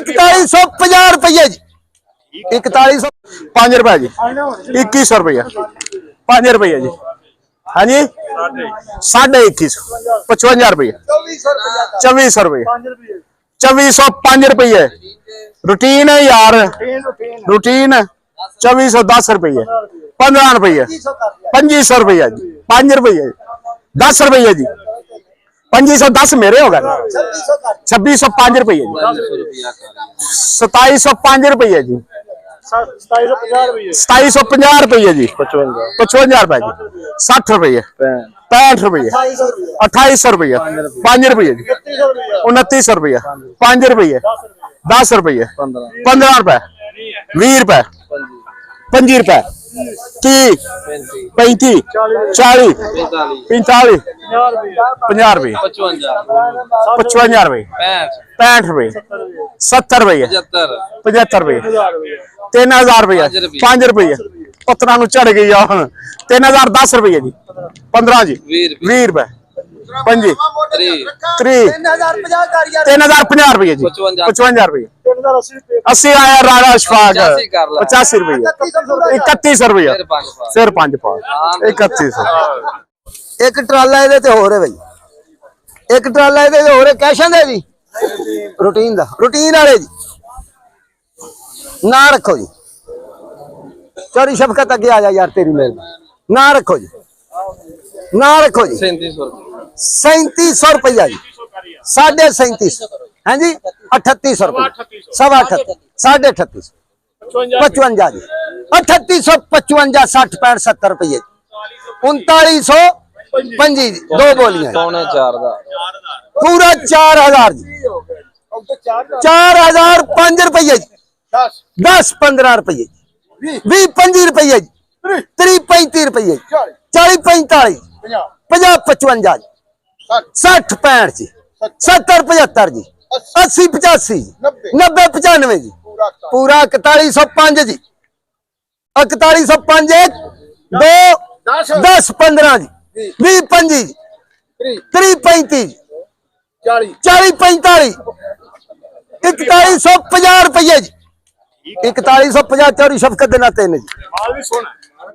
4150 रुपये जी 4100 5 रुपए जी 2100 रुपया 5 रुपये जी। हाँ जी 2150 55 रुपये 2400 रुपये 2405 रुपये रूटीन है यार रूटीन 2410 रुपये 15 रुपये 2500 रुपया जी 5 रुपये 10 रुपये जी 2510 मेरे हो गए 2605 रुपये जी 2705 रुपये जी 2750 रुपये जी 55 रुपये जी 60 रुपये 65 रुपये 2800 रुपये 5 रुपये जी 2900 रुपये 5 रुपये 10 रुपये 15 रुपये 20 रुपये 25 रुपये 30 35 40 45 50 रुपये 55 रुपये 65 रुपये 70 रुपये 75 रुपये 3000 रुपये 5 रुपये पत्थर चढ़ गई 3010 रुपये जी 15 जी 20 रुपये 25 30 3050 रुपये जी 55 रुपये 80 आया राणा अशफाक 85 रुपये 3100 रुपये फिर 5 पास 3100 एक ट्राला ਇਹਦੇ ਤੇ ਹੋਰ ਹੈ ਬਈ ਇੱਕ ਟਰਾਲਾ ਇਹਦੇ ਤੇ ਹੋਰ ਹੈ ਕੈਸ਼ਾਂ ਦੇ ਜੀ ਰੂਟੀਨ ਦਾ ਰੂਟੀਨ ਵਾਲੇ ਜੀ ਨਾ ਰੱਖੋ ਜੀ चोरी शफकत अगे आ जा यार तेरी मेहरबानी ना रखो जी ना रखो जी 3700 रुपया जी 3750 है जी 3800 रुपया 38 38 55 जी 3855 60 65 70 रुपये 3950 जी दो बोलियां पूरा 4000 जी 4000 5 रुपये जी 10 15 रुपये 20-25 रुपये 30-35 रुपये 40-45 50-55 60-65 जी 70-75 जी 80-85 90-95 जी पूरा 4105 जी 4105 2 10-15 जी 20-25 जी 30-35 40-45 4150 रुपये जी 4150 चोरी शफकत देना तेन जी